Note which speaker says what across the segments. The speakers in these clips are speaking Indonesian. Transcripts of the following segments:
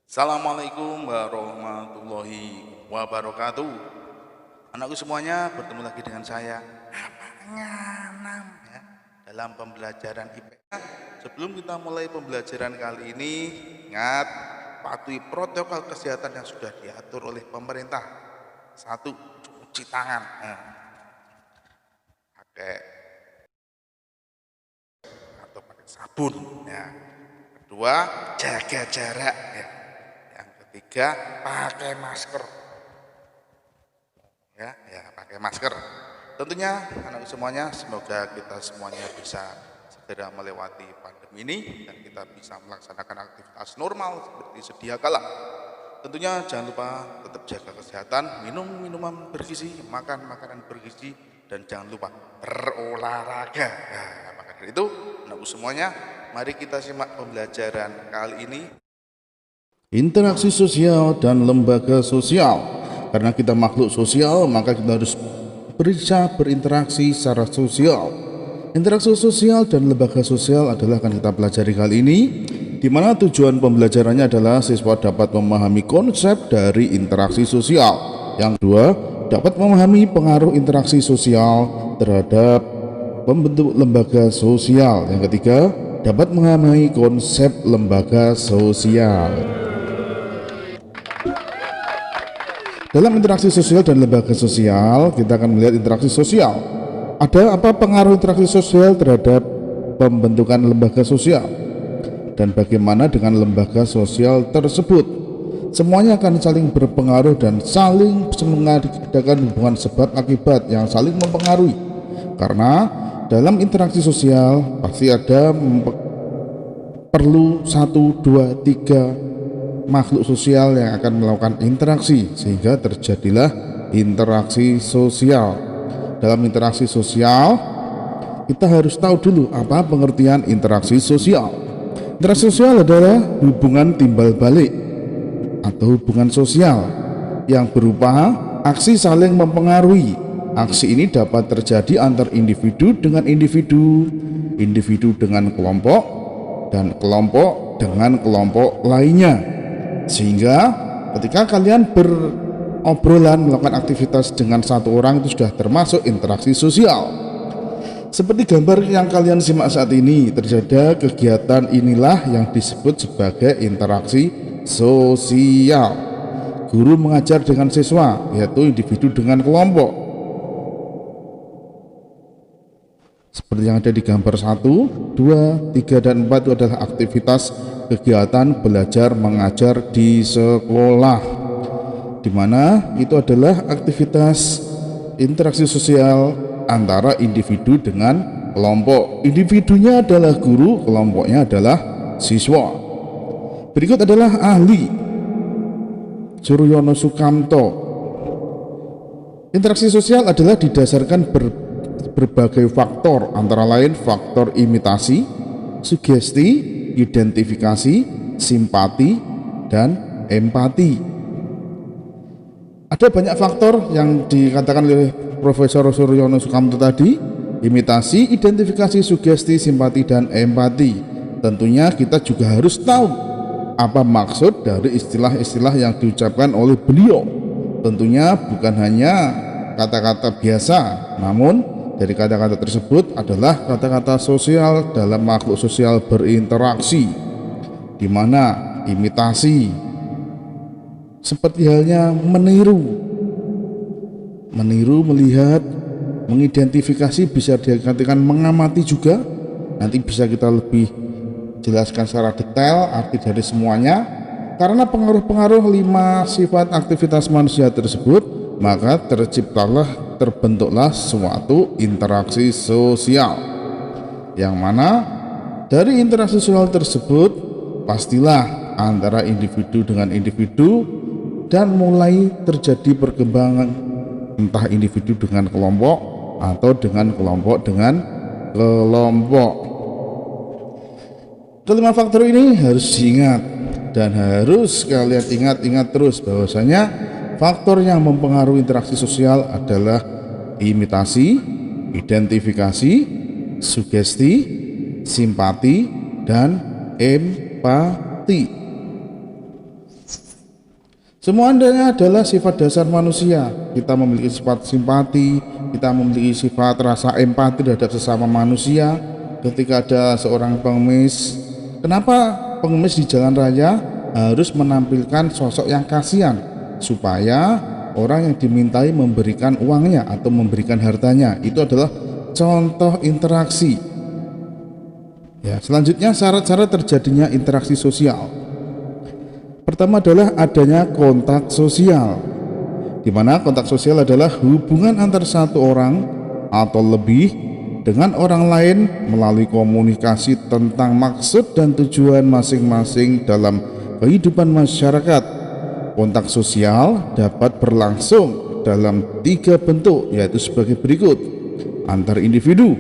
Speaker 1: Assalamualaikum warahmatullahi wabarakatuh. Anakku semuanya, bertemu lagi dengan saya Nganam ya, dalam pembelajaran IPA. Sebelum kita mulai pembelajaran kali ini, ingat patuhi protokol kesehatan yang sudah diatur oleh pemerintah. 1. Cuci tangan, pakai atau pakai sabun ya. Kedua, jaga jarak ya. Yang ketiga, pakai masker ya, pakai masker. Tentunya anak semuanya, semoga kita semuanya bisa segera melewati pandemi ini dan kita bisa melaksanakan aktivitas normal seperti sedia kala. Tentunya jangan lupa tetap jaga kesehatan, minum minuman bergizi, makan makanan bergizi, dan jangan lupa berolahraga. Nah, maka dari itu anakku semuanya, mari kita simak pembelajaran kali ini.
Speaker 2: Interaksi sosial dan lembaga sosial. Karena kita makhluk sosial, maka kita harus bisa berinteraksi secara sosial. Interaksi sosial dan lembaga sosial adalah akan kita pelajari kali ini, di mana tujuan pembelajarannya adalah siswa dapat memahami konsep dari interaksi sosial. Yang kedua, dapat memahami pengaruh interaksi sosial terhadap pembentuk lembaga sosial. Yang ketiga, dapat memahami konsep lembaga sosial. Dalam interaksi sosial dan lembaga sosial, kita akan melihat interaksi sosial. Ada apa pengaruh interaksi sosial terhadap pembentukan lembaga sosial? Dan bagaimana dengan lembaga sosial tersebut? Semuanya akan saling berpengaruh dan saling mengadakan hubungan sebab akibat yang saling mempengaruhi. Karena dalam interaksi sosial pasti ada perlu 1, 2, 3 makhluk sosial yang akan melakukan interaksi, sehingga terjadilah interaksi sosial. Dalam interaksi sosial kita harus tahu dulu apa pengertian interaksi sosial. Interaksi sosial adalah hubungan timbal balik atau hubungan sosial yang berupa aksi saling mempengaruhi. Aksi ini dapat terjadi antar individu dengan individu, individu dengan kelompok, dan kelompok dengan kelompok lainnya. Sehingga ketika kalian berobrolan melakukan aktivitas dengan satu orang, itu sudah termasuk interaksi sosial. Seperti gambar yang kalian simak saat ini, terjadi kegiatan inilah yang disebut sebagai interaksi sosial. Guru mengajar dengan siswa, yaitu individu dengan kelompok. Seperti yang ada di gambar 1, 2, 3, dan 4 itu adalah aktivitas kegiatan belajar mengajar di sekolah, di mana itu adalah aktivitas interaksi sosial antara individu dengan kelompok. Individunya adalah guru, kelompoknya adalah siswa. Berikut adalah ahli Suryono Sukamto. Interaksi sosial adalah didasarkan berbagai faktor, antara lain faktor imitasi, sugesti, identifikasi, simpati, dan empati. Ada banyak faktor yang dikatakan oleh Profesor Suryono Sukamto tadi: imitasi, identifikasi, sugesti, simpati, dan empati. Tentunya kita juga harus tahu apa maksud dari istilah-istilah yang diucapkan oleh beliau. Tentunya bukan hanya kata-kata biasa, namun dari kata-kata tersebut adalah kata-kata sosial dalam makhluk sosial berinteraksi, di mana imitasi seperti halnya meniru, melihat, mengidentifikasi bisa diartikan mengamati juga. Nanti bisa kita lebih jelaskan secara detail arti dari semuanya. Karena pengaruh-pengaruh 5 sifat aktivitas manusia tersebut, maka terbentuklah suatu interaksi sosial, yang mana dari interaksi sosial tersebut pastilah antara individu dengan individu, dan mulai terjadi perkembangan entah individu dengan kelompok atau dengan kelompok dengan kelompok. Kelima faktor ini harus diingat dan harus kalian ingat terus bahwasanya faktor yang mempengaruhi interaksi sosial adalah imitasi, identifikasi, sugesti, simpati, dan empati. Semuanya adalah sifat dasar manusia. Kita memiliki sifat simpati, kita memiliki sifat rasa empati terhadap sesama manusia. Ketika ada seorang pengemis, kenapa pengemis di jalan raya harus menampilkan sosok yang kasihan? Supaya orang yang dimintai memberikan uangnya atau memberikan hartanya. Itu adalah contoh interaksi. Ya, selanjutnya syarat-syarat terjadinya interaksi sosial. Pertama adalah adanya kontak sosial, di mana kontak sosial adalah hubungan antar satu orang atau lebih dengan orang lain melalui komunikasi tentang maksud dan tujuan masing-masing dalam kehidupan masyarakat. Kontak sosial dapat berlangsung dalam 3 bentuk, yaitu sebagai berikut: antar individu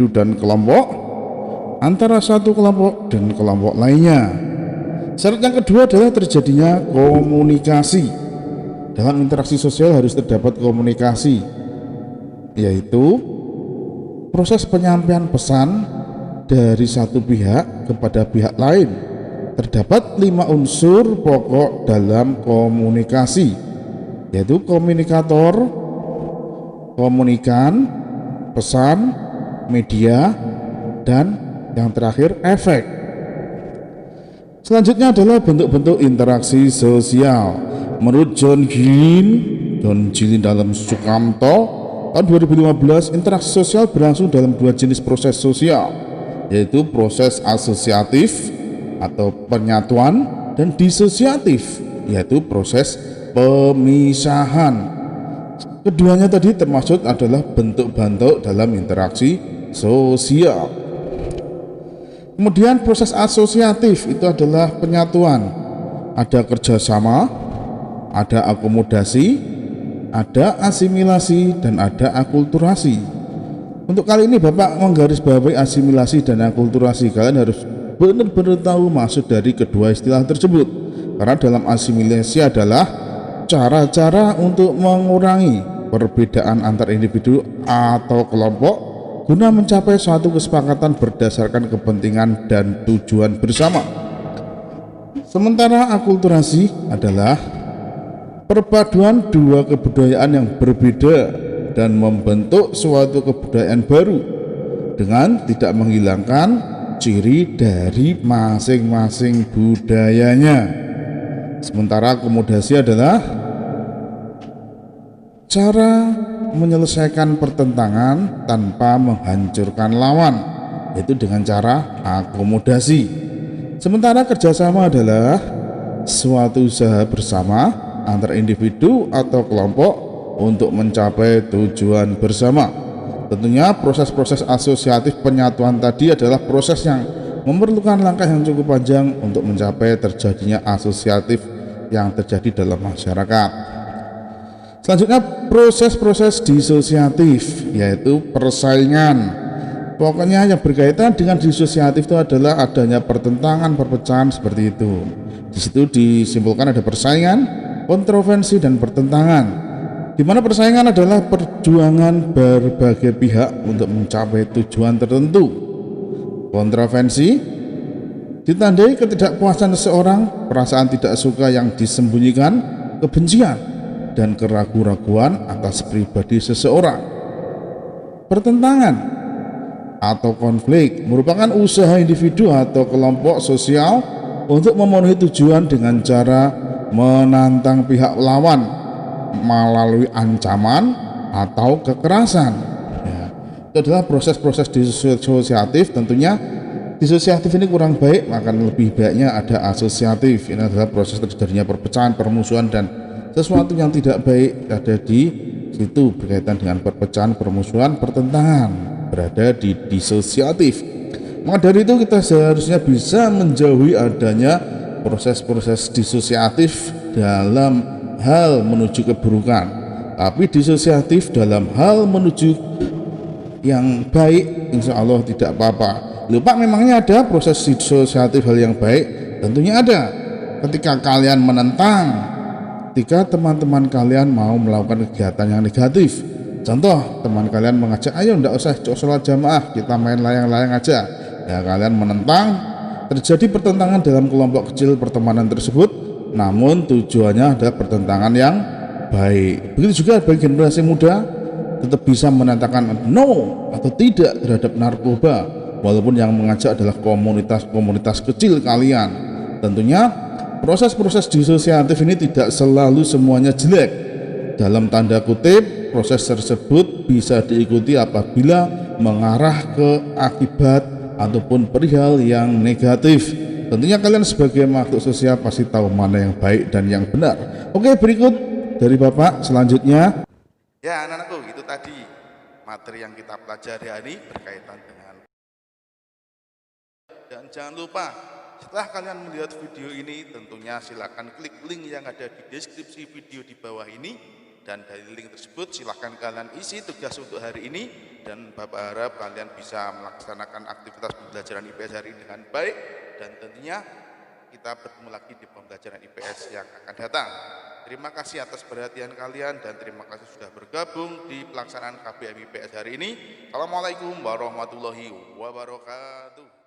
Speaker 2: dan kelompok, antara satu kelompok dan kelompok lainnya. Syarat yang kedua adalah terjadinya komunikasi. Dalam interaksi sosial harus terdapat komunikasi, yaitu proses penyampaian pesan dari satu pihak kepada pihak lain. Terdapat 5 unsur pokok dalam komunikasi, yaitu komunikator, komunikan, pesan, media, dan yang terakhir efek. Selanjutnya adalah bentuk-bentuk interaksi sosial. Menurut John Gillin dalam Sukamto tahun 2015, interaksi sosial berlangsung dalam 2 jenis proses sosial, yaitu proses asosiatif atau penyatuan dan disosiatif, yaitu proses pemisahan. Keduanya tadi termasuk adalah bentuk-bentuk dalam interaksi sosial. Kemudian proses asosiatif itu adalah penyatuan. Ada kerjasama, ada akomodasi, ada asimilasi, dan ada akulturasi. Untuk kali ini Bapak menggarisbawahi asimilasi dan akulturasi. Kalian harus benar-benar tahu maksud dari kedua istilah tersebut. Karena dalam asimilasi adalah cara-cara untuk mengurangi perbedaan antar individu atau kelompok guna mencapai suatu kesepakatan berdasarkan kepentingan dan tujuan bersama. Sementara akulturasi adalah perpaduan 2 kebudayaan yang berbeda dan membentuk suatu kebudayaan baru dengan tidak menghilangkan ciri dari masing-masing budayanya. Sementara akomodasi adalah cara menyelesaikan pertentangan tanpa menghancurkan lawan, yaitu dengan cara akomodasi. Sementara kerjasama adalah suatu usaha bersama antar individu atau kelompok untuk mencapai tujuan bersama. Tentunya proses-proses asosiatif penyatuan tadi adalah proses yang memerlukan langkah yang cukup panjang untuk mencapai terjadinya asosiatif yang terjadi dalam masyarakat. Selanjutnya proses-proses disosiatif, yaitu persaingan. Pokoknya yang berkaitan dengan disosiatif itu adalah adanya pertentangan, perpecahan seperti itu. Di situ disimpulkan ada persaingan, kontroversi, dan pertentangan. Di mana persaingan adalah perjuangan berbagai pihak untuk mencapai tujuan tertentu. Kontroversi ditandai ketidakpuasan seseorang, perasaan tidak suka yang disembunyikan, kebencian, dan keraguan-raguan atas pribadi seseorang. Pertentangan atau konflik merupakan usaha individu atau kelompok sosial untuk memenuhi tujuan dengan cara menantang pihak lawan melalui ancaman atau kekerasan. Ya, itu adalah proses-proses disosiatif. Tentunya disosiatif ini kurang baik, maka lebih baiknya ada asosiatif. Ini adalah proses terjadinya perpecahan, permusuhan, dan sesuatu yang tidak baik ada di situ berkaitan dengan perpecahan, permusuhan, pertentangan berada di disosiatif. Maka dari itu kita seharusnya bisa menjauhi adanya proses-proses disosiatif dalam hal menuju keburukan, tapi disosiatif dalam hal menuju yang baik, insya Allah tidak apa-apa. Lupa memangnya ada proses disosiatif hal yang baik? Tentunya ada. Ketika kalian menentang, ketika teman-teman kalian mau melakukan kegiatan yang negatif, contoh teman kalian mengajak, ayo ndak usah sholat jamaah, kita main layang-layang aja, ya kalian menentang, terjadi pertentangan dalam kelompok kecil pertemanan tersebut, namun tujuannya adalah pertentangan yang baik. Begitu juga bagi generasi muda, tetap bisa menantangkan no atau tidak terhadap narkoba, walaupun yang mengajak adalah komunitas-komunitas kecil kalian. Tentunya proses-proses disosiatif ini tidak selalu semuanya jelek. Dalam tanda kutip, proses tersebut bisa diikuti apabila mengarah ke akibat ataupun perihal yang negatif. Tentunya kalian sebagai makhluk sosial pasti tahu mana yang baik dan yang benar. Oke, berikut dari Bapak selanjutnya.
Speaker 1: Ya anak-anakku, itu tadi materi yang kita pelajari hari ini berkaitan dengan. Dan jangan lupa, setelah kalian melihat video ini, tentunya silakan klik link yang ada di deskripsi video di bawah ini, dan dari link tersebut silakan kalian isi tugas untuk hari ini, dan Bapak harap kalian bisa melaksanakan aktivitas pembelajaran IPS hari ini dengan baik, dan tentunya kita bertemu lagi di pembelajaran IPS yang akan datang. Terima kasih atas perhatian kalian dan terima kasih sudah bergabung di pelaksanaan KBM IPS hari ini. Assalamualaikum warahmatullahi wabarakatuh.